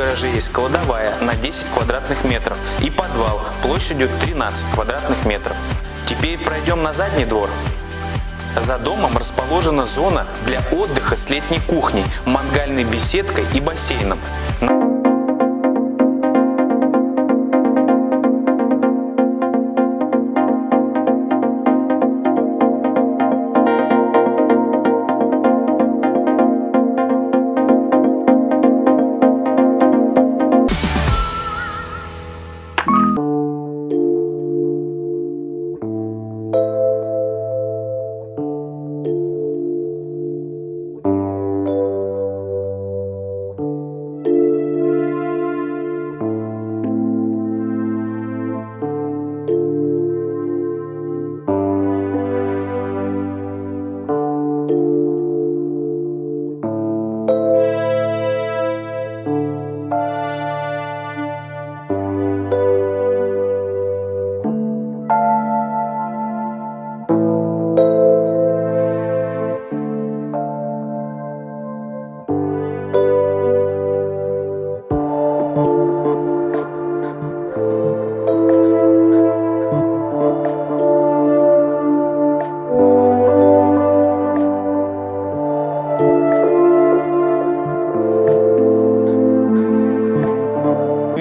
гараже есть кладовая на 10 квадратных метров и подвал площадью 13 квадратных метров. Теперь пройдем на задний двор. За домом расположена зона для отдыха с летней кухней, мангальной беседкой и бассейном.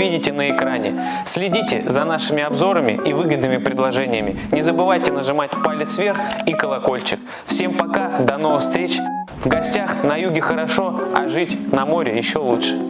Видите на экране. Следите за нашими обзорами и выгодными предложениями. Не забывайте нажимать палец вверх и колокольчик. Всем пока, до новых встреч. В гостях на юге хорошо, а жить на море еще лучше.